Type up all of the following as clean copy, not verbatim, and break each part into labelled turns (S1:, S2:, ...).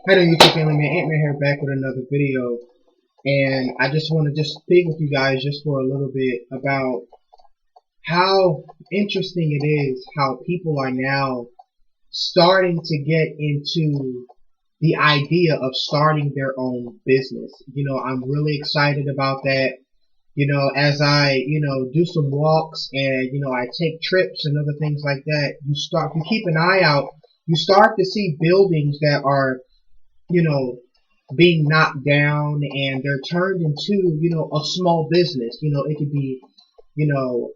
S1: Hi there, YouTube family, man. Ant-Man here, back with another video, and I just want to just speak with you guys just for a little bit about how interesting it is how people are now starting to get into the idea of starting their own business. I'm really excited about that. As I, do some walks and, I take trips and other things like that, if you keep an eye out, you start to see buildings that are, you know, being knocked down and they're turned into, a small business. It could be, you know,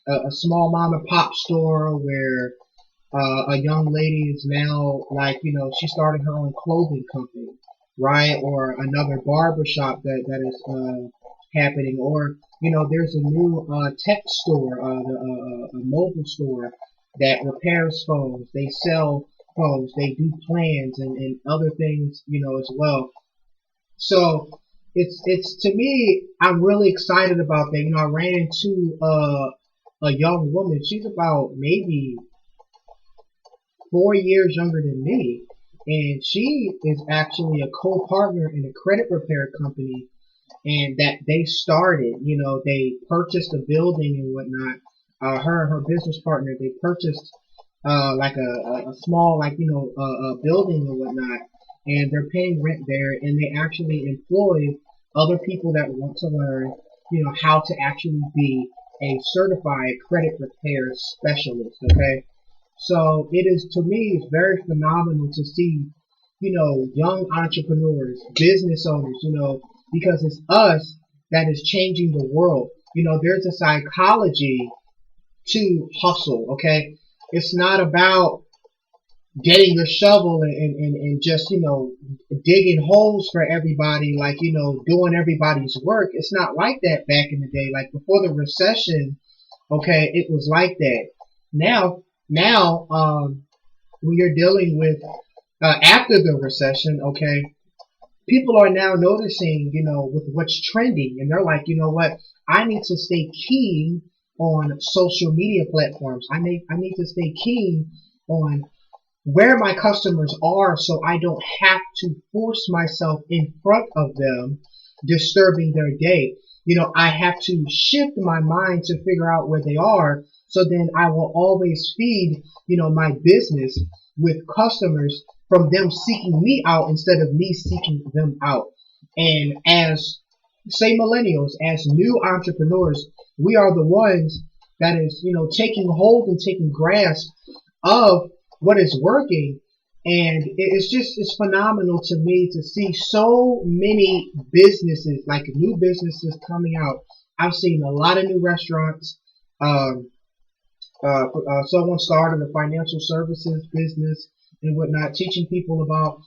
S1: a small mom and pop store where a young lady is now like, she started her own clothing company, right? Or another barber shop that is happening. Or, there's a new tech store, a mobile store that repairs phones. They sell phones. They do plans and other things, as well. So it's to me, I'm really excited about that. I ran into a young woman. She's about maybe 4 years younger than me, and she is actually a co-partner in a credit repair company. And that they started, they purchased a building and whatnot. Her and her business partner, they purchased like a small, like, a building and whatnot, and they're paying rent there, and they actually employ other people that want to learn, how to actually be a certified credit repair specialist. Okay, so it is, to me, it's very phenomenal to see, young entrepreneurs, business owners, because it's us that is changing the world. There's a psychology to hustle. Okay, it's not about getting a shovel and just, digging holes for everybody, like, doing everybody's work. It's not like that back in the day. Like before the recession, okay, it was like that. Now, when you're dealing with after the recession, okay, people are now noticing, with what's trending, and they're like, what, I need to stay keen on social media platforms. I need to stay keen on where my customers are, so I don't have to force myself in front of them, disturbing their day. I have to shift my mind to figure out where they are, so then I will always feed, my business with customers from them seeking me out instead of me seeking them out. And as, say, millennials, as new entrepreneurs, we are the ones that is, taking hold and taking grasp of what is working. And it's phenomenal to me to see so many businesses, like new businesses coming out. I've seen a lot of new restaurants. Um, Someone started a financial services business and whatnot, teaching people about,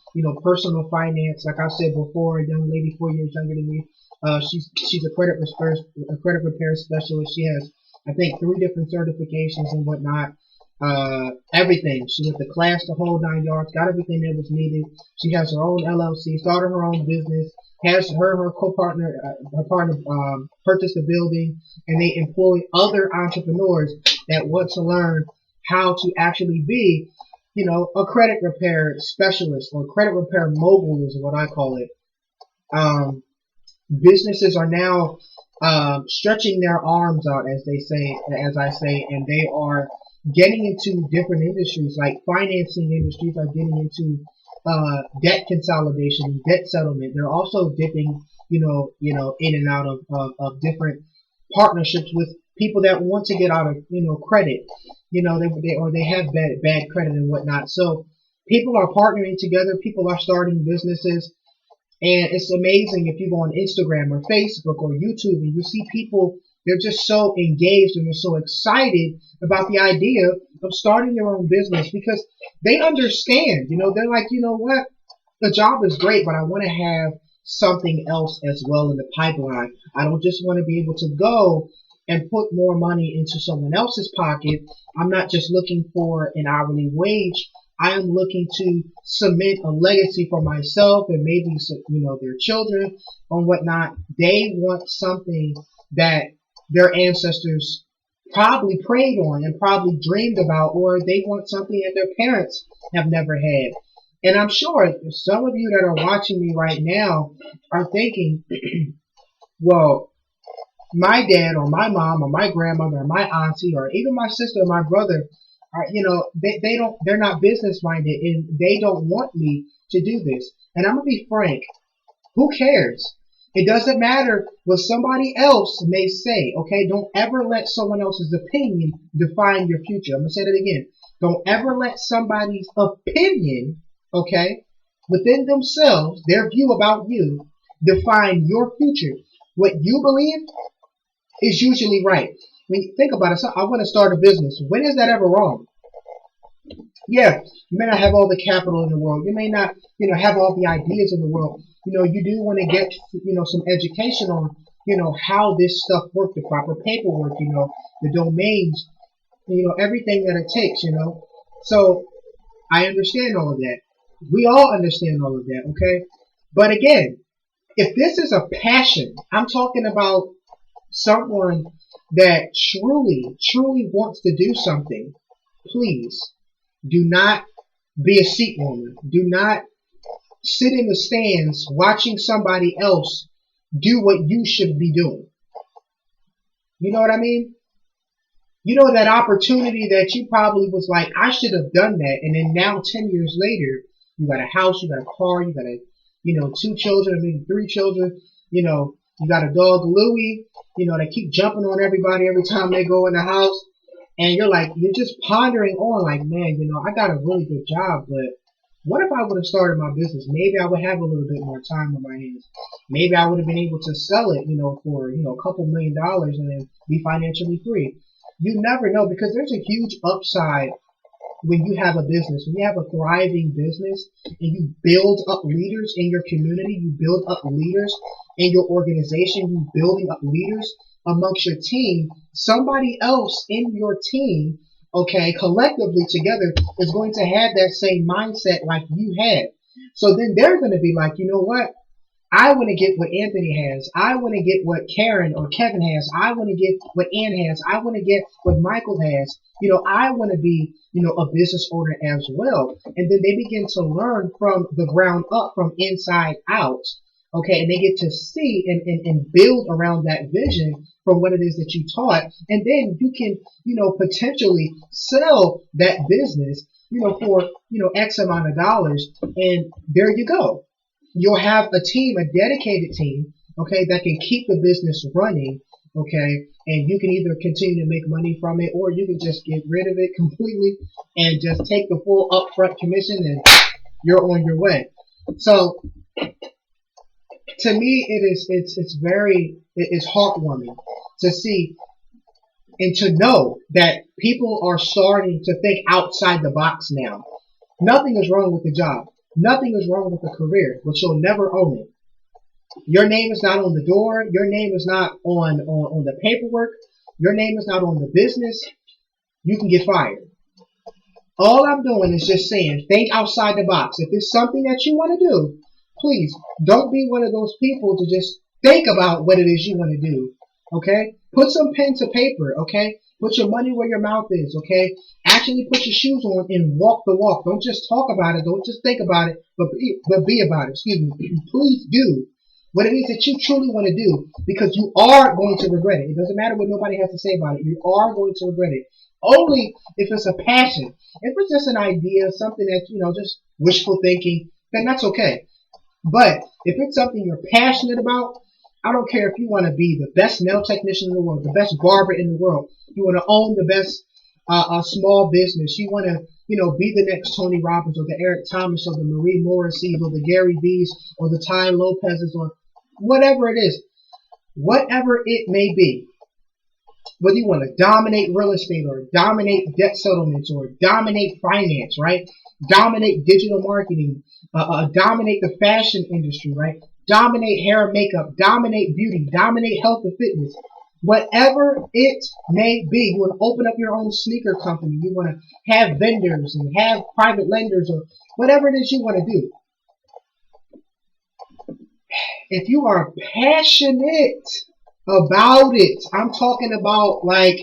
S1: personal finance. Like I said before, a young lady 4 years younger than me. She's a credit repair specialist. She has, I think, 3 different certifications and whatnot. Everything. She went to class the whole 9 yards, got everything that was needed. She has her own LLC, started her own business, has her co-partner, her partner, purchased a building, and they employ other entrepreneurs that want to learn how to actually be, a credit repair specialist, or credit repair mogul is what I call it. Um, Businesses are now stretching their arms out, as I say, and they are getting into different industries, like financing industries are getting into debt consolidation and debt settlement. They're also dipping, in and out of different partnerships with people that want to get out of, credit. They have bad credit and whatnot. So people are partnering together. People are starting businesses, and it's amazing if you go on Instagram or Facebook or YouTube and you see people, they're just so engaged and they're so excited about the idea of starting their own business, because they understand, they're like, what? The job is great, but I want to have something else as well in the pipeline. I don't just want to be able to go and put more money into someone else's pocket. I'm not just looking for an hourly wage. I am looking to cement a legacy for myself and maybe their children and whatnot. They want something that their ancestors probably prayed on and probably dreamed about, or they want something that their parents have never had. And I'm sure some of you that are watching me right now are thinking, well, my dad or my mom or my grandmother or my auntie or even my sister or my brother are, they're not business minded and they don't want me to do this. And I'm gonna be frank, who cares? It doesn't matter what somebody else may say, okay? Don't ever let someone else's opinion define your future. I'm gonna say that again. Don't ever let somebody's opinion, okay, within themselves, their view about you, define your future. What you believe is usually right. When you think about it, so I want to start a business. When is that ever wrong? Yeah, you may not have all the capital in the world. You may not, have all the ideas in the world. You do want to get, some education on, how this stuff works, the proper paperwork, the domains, everything that it takes, So I understand all of that. We all understand all of that, okay? But again, if this is a passion, I'm talking about someone that truly, truly wants to do something, please do not be a seat warmer. Do not sit in the stands watching somebody else do what you should be doing. You know what I mean? That opportunity that you probably was like, I should have done that. And then now, 10 years later, you got a house, you got a car, you got two children, maybe three children, you got a dog, Louie, they keep jumping on everybody every time they go in the house. And you're just pondering on, like, man, I got a really good job, but what if I would have started my business? Maybe I would have a little bit more time on my hands. Maybe I would have been able to sell it, for, a couple $1,000,000 and then be financially free. You never know, because there's a huge upside when you have a business, when you have a thriving business and you build up leaders in your community, you build up leaders in your organization, you building up leaders amongst your team, somebody else in your team, okay, collectively together is going to have that same mindset like you had. So then they're going to be like, you know what? I want to get what Anthony has. I want to get what Karen or Kevin has. I want to get what Ann has. I want to get what Michael has. I want to be, a business owner as well. And then they begin to learn from the ground up, from inside out. Okay. And they get to see and build around that vision from what it is that you taught. And then you can, potentially sell that business, for, X amount of dollars. And there you go. You'll have a team, a dedicated team, okay, that can keep the business running, okay, and you can either continue to make money from it or you can just get rid of it completely and just take the full upfront commission and you're on your way. So to me, it's heartwarming to see and to know that people are starting to think outside the box now. Nothing is wrong with the job. Nothing is wrong with the career, but you'll never own it. Your name is not on the door. Your name is not on the paperwork. Your name is not on the business. You can get fired. All I'm doing is just saying, think outside the box. If it's something that you want to do, please don't be one of those people to just think about what it is you want to do. Okay? Put some pen to paper. Okay? Put your money where your mouth is. Okay? Actually put your shoes on and walk the walk. Don't just talk about it. Don't just think about it, but be about it. Excuse me. Please do what it is that you truly want to do, because you are going to regret it. It doesn't matter what nobody has to say about it. You are going to regret it. Only if it's a passion. If it's just an idea, something that, just wishful thinking, then that's okay. But if it's something you're passionate about, I don't care if you want to be the best nail technician in the world, the best barber in the world. You want to own the best small business. You want to, be the next Tony Robbins or the Eric Thomas or the Marie Morrisseys or the Gary Vees or the Ty Lopez's or whatever it is. Whatever it may be. Whether you want to dominate real estate or dominate debt settlements or dominate finance, right? Dominate digital marketing, dominate the fashion industry, right? Dominate hair and makeup, dominate beauty, dominate health and fitness. Whatever it may be, you want to open up your own sneaker company, you want to have vendors and have private lenders or whatever it is you want to do. If you are passionate about it, I'm talking about like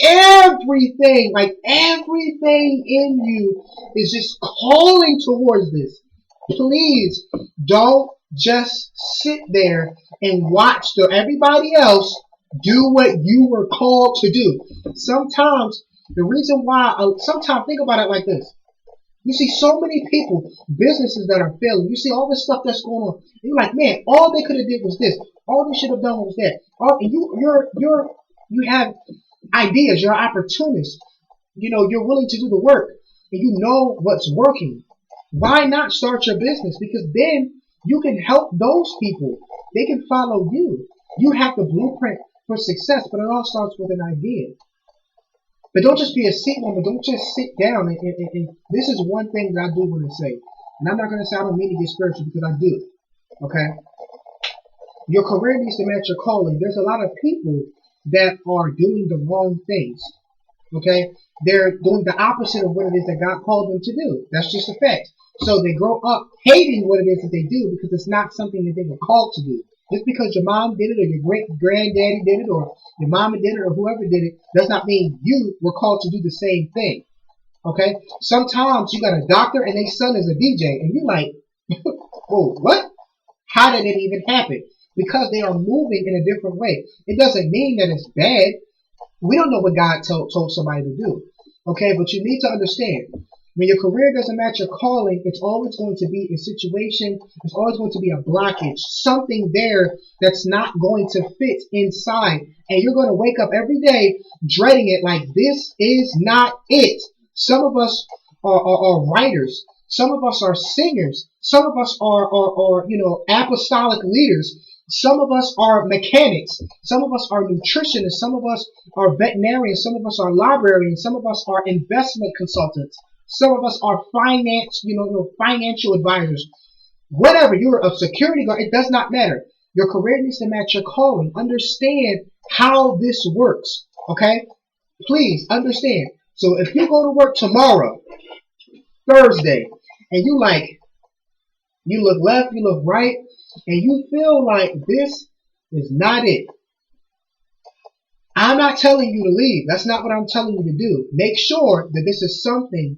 S1: Everything, like everything in you is just calling towards this. Please don't just sit there and watch everybody else do what you were called to do. Sometimes the reason why, sometimes think about it like this. You see so many people, businesses that are failing. You see all this stuff that's going on. And you're like, man, all they could have did was this. All they should have done was that. And you have ideas. You're an opportunist. You're willing to do the work, and you know what's working. Why not start your business? Because then you can help those people. They can follow you. You have the blueprint for success, but it all starts with an idea. But don't just be a seat woman. Don't just sit down. And this is one thing that I do want to say. And I'm not going to say I don't mean to get spiritual because I do. Okay? Your career needs to match your calling. There's a lot of people that are doing the wrong things. Okay? They're doing the opposite of what it is that God called them to do. That's just a fact. So they grow up hating what it is that they do because it's not something that they were called to do. Just because your mom did it or your great granddaddy did it or your mama did it or whoever did it does not mean you were called to do the same thing. Okay? Sometimes you got a doctor and their son is a DJ and you're like, oh, what? How did it even happen? Because they are moving in a different way. It doesn't mean that it's bad. We don't know what God told somebody to do. Okay? But you need to understand. When your career doesn't match your calling, it's always going to be a situation, it's always going to be a blockage, something there that's not going to fit inside. And you're going to wake up every day dreading it like this is not it. Some of us are writers. Some of us are singers. Some of us are apostolic leaders. Some of us are mechanics. Some of us are nutritionists. Some of us are veterinarians. Some of us are librarians. Some of us are investment consultants. Some of us are financial advisors. Whatever, you're a security guard, it does not matter. Your career needs to match your calling. Understand how this works. Okay? Please understand. So if you go to work tomorrow, Thursday, and you look left, you look right, and you feel like this is not it. I'm not telling you to leave. That's not what I'm telling you to do. Make sure that this is something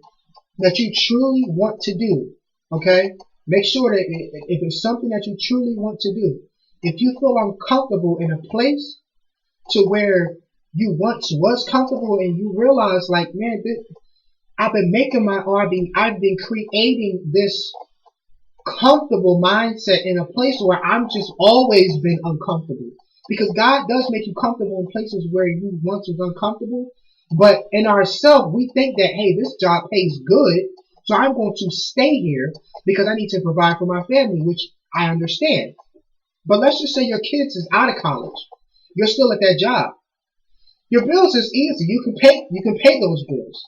S1: that you truly want to do. Okay? Make sure that if it's something that you truly want to do, if you feel uncomfortable in a place to where you once was comfortable and you realize like, man, I've been creating this comfortable mindset in a place where I'm just always been uncomfortable. Because God does make you comfortable in places where you once was uncomfortable. But in ourselves, we think that, hey, this job pays good, so I'm going to stay here because I need to provide for my family, which I understand. But let's just say your kids is out of college. You're still at that job. Your bills is easy. You can pay those bills.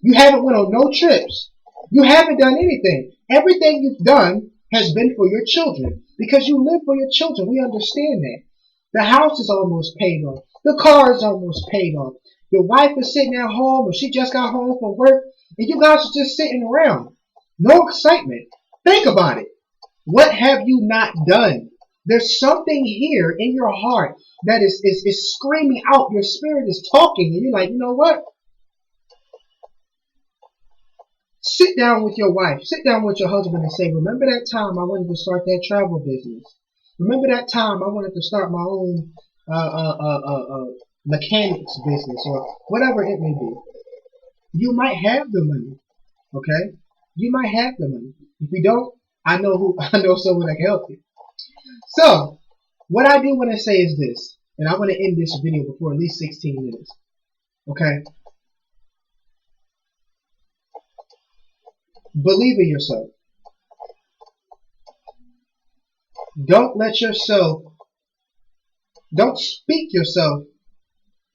S1: You haven't went on no trips. You haven't done anything. Everything you've done has been for your children because you live for your children. We understand that. The house is almost paid off. The car is almost paid off. Your wife is sitting at home or she just got home from work and you guys are just sitting around. No excitement. Think about it. What have you not done? There's something here in your heart that is screaming out. Your spirit is talking and you're like, you know what? Sit down with your wife. Sit down with your husband and say, remember that time I wanted to start that travel business? Remember that time I wanted to start my own mechanics business or whatever it may be. You might have the money, okay? You might have the money. If you don't, I know someone that can help you. So, what I do want to say is this, and I want to end this video before at least 16 minutes, okay? Believe in yourself. Don't speak yourself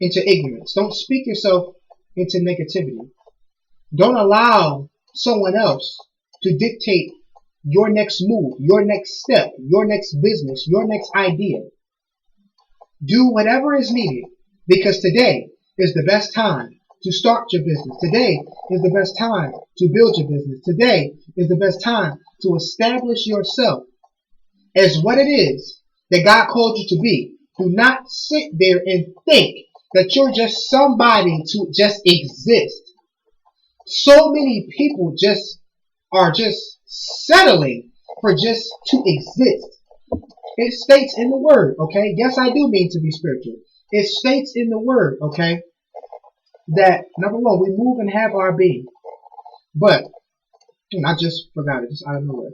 S1: into ignorance. Don't speak yourself into negativity. Don't allow someone else to dictate your next move, your next step, your next business, your next idea. Do whatever is needed because today is the best time to start your business. Today is the best time to build your business. Today is the best time to establish yourself as what it is that God called you to be. Do not sit there and think that you're just somebody to just exist. So many people just are just settling for just to exist. It states in the word, okay? Yes, I do mean to be spiritual. It states in the word, okay, that number one, we move and have our being. But I just forgot it, just out of nowhere.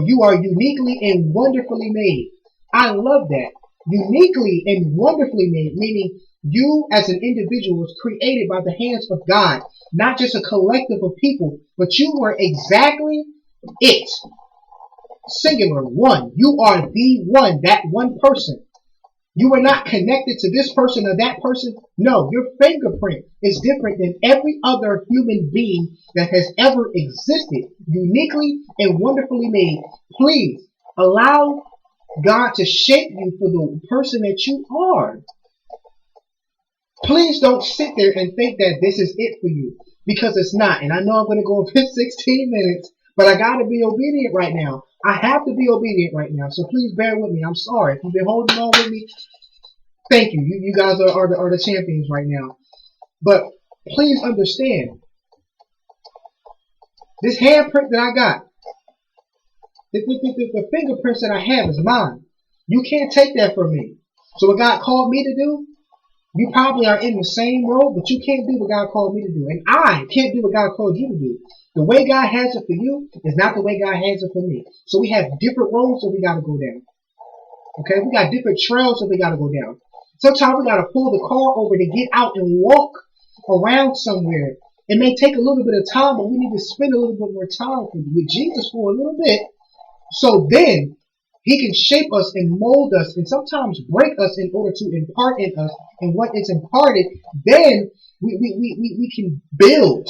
S1: You are uniquely and wonderfully made. I love that. Uniquely and wonderfully made, meaning you as an individual was created by the hands of God, not just a collective of people, but you were exactly it. Singular, one. You are the one, that one person. You are not connected to this person or that person. No, your fingerprint is different than every other human being that has ever existed, uniquely and wonderfully made. Please allow God to shape you for the person that you are. Please don't sit there and think that this is it for you, because it's not. And I know I'm going to go over 16 minutes, but I got to be obedient right now. I have to be obedient right now. So please bear with me. I'm sorry. If you've been holding on with me, thank you. You guys are the champions right now. But please understand, this handprint that I got, the fingerprints that I have is mine. You can't take that from me. So what God called me to do, you probably are in the same role, but you can't do what God called me to do. And I can't do what God called you to do. The way God has it for you is not the way God has it for me. So we have different roads that we got to go down. Okay, we got different trails that we got to go down. Sometimes we got to pull the car over to get out and walk around somewhere. It may take a little bit of time, but we need to spend a little bit more time with Jesus for a little bit. So then he can shape us and mold us and sometimes break us in order to impart in us. And what is imparted, then we can build.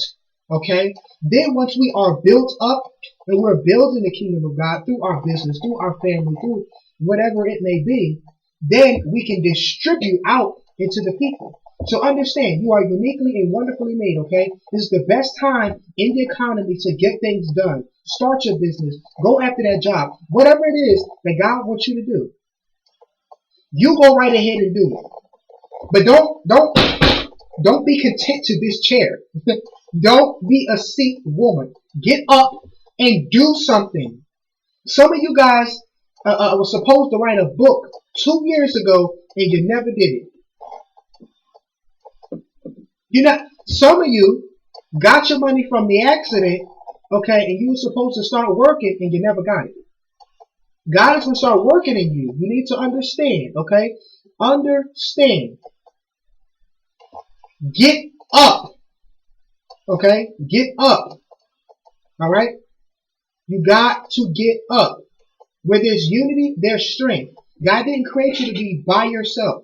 S1: Okay? Then once we are built up and we're building the kingdom of God through our business, through our family, through whatever it may be, then we can distribute out into the people. So understand, you are uniquely and wonderfully made, okay? This is the best time in the economy to get things done. Start your business. Go after that job. Whatever it is that God wants you to do, you go right ahead and do it. But don't be content to this chair. Don't be a seat woman. Get up and do something. Some of you guys were supposed to write a book 2 years ago and you never did it. Some of you got your money from the accident, okay, and you were supposed to start working and you never got it. God is going to start working in you. You need to understand, okay? Understand. Get up. Okay? Get up. Alright? You got to get up. Where there's unity, there's strength. God didn't create you to be by yourself.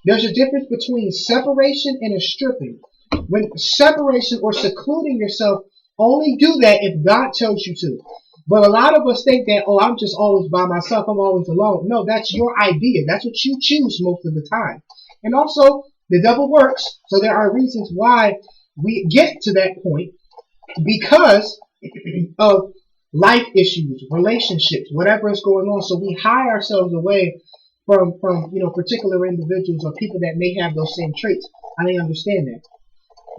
S1: There's a difference between separation and a stripping. When separation or secluding yourself, only do that if God tells you to. But a lot of us think that, oh, I'm just always by myself. I'm always alone. No, that's your idea. That's what you choose most of the time. And also, the devil works. So there are reasons why we get to that point, because of life issues, relationships, whatever is going on. So we hide ourselves away from particular individuals or people that may have those same traits. I didn't understand that.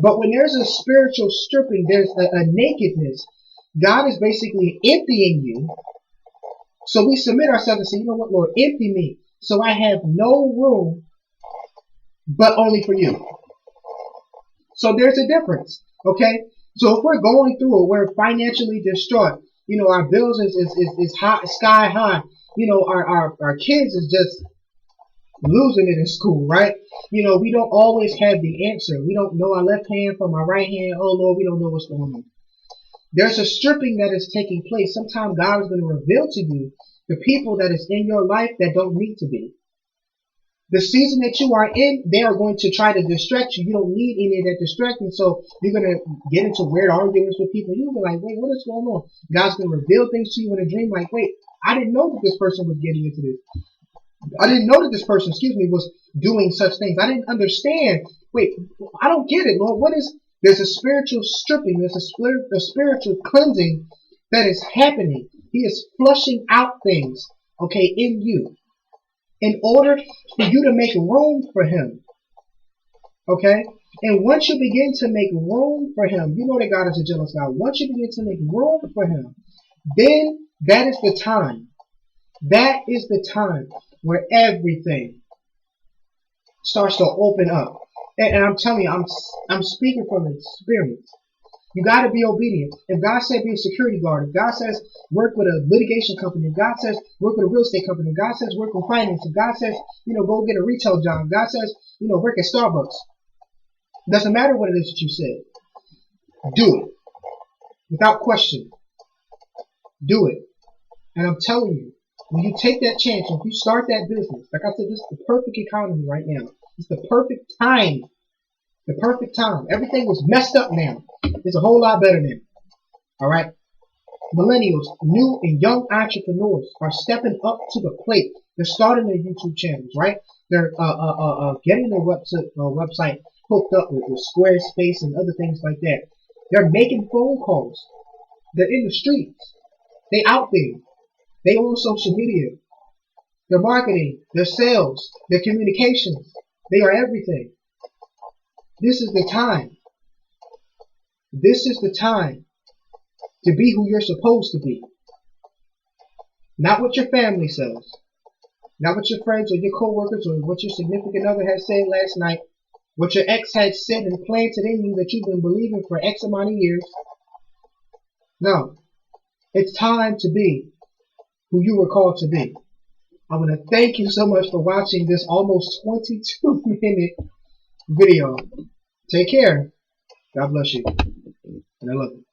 S1: But when there's a spiritual stripping, there's a nakedness. God is basically emptying you. So we submit ourselves and say, you know what, Lord, empty me. So I have no room, but only for you. So there's a difference. Okay? So if we're going through it, we're financially distraught. Our bills is high, sky high. Our kids is just losing it in school, right? We don't always have the answer. We don't know our left hand from our right hand. Oh Lord, we don't know what's going on. There's a stripping that is taking place. Sometimes God is going to reveal to you the people that is in your life that don't need to be. The season that you are in, they are going to try to distract you. You don't need any of that distracting. So you're going to get into weird arguments with people. You'll be like, wait, what is going on? God's going to reveal things to you in a dream like, wait, I didn't know that this person was getting into this. I didn't know that this person, was doing such things. I didn't understand. Wait, I don't get it, Lord. There's a spiritual stripping. There's a spiritual cleansing that is happening. He is flushing out things, okay, in you, in order for you to make room for him. Okay? And once you begin to make room for him, you know that God is a jealous God. Once you begin to make room for him, then that is the time. That is the time where everything starts to open up. And I'm telling you, I'm speaking from experience. You got to be obedient. If God said be a security guard, if God says work with a litigation company, if God says work with a real estate company, if God says work with finance, if God says, go get a retail job, if God says, work at Starbucks, doesn't matter what it is that you said, do it without question. Do it. And I'm telling you, when you take that chance, if you start that business, like I said, this is the perfect economy right now. It's the perfect time. The perfect time. Everything was messed up now. It's a whole lot better now. All right. Millennials, new and young entrepreneurs are stepping up to the plate. They're starting their YouTube channels, right? They're getting their website hooked up with Squarespace and other things like that. They're making phone calls. They're in the streets. They out there. They own social media. Their marketing, their sales, their communications. They are everything. This is the time. This is the time to be who you're supposed to be. Not what your family says. Not what your friends or your coworkers or what your significant other had said last night. What your ex had said and planted in you that you've been believing for X amount of years. No. It's time to be who you were called to be. I want to thank you so much for watching this almost 22-minute video. Take care. God bless you. And I love you.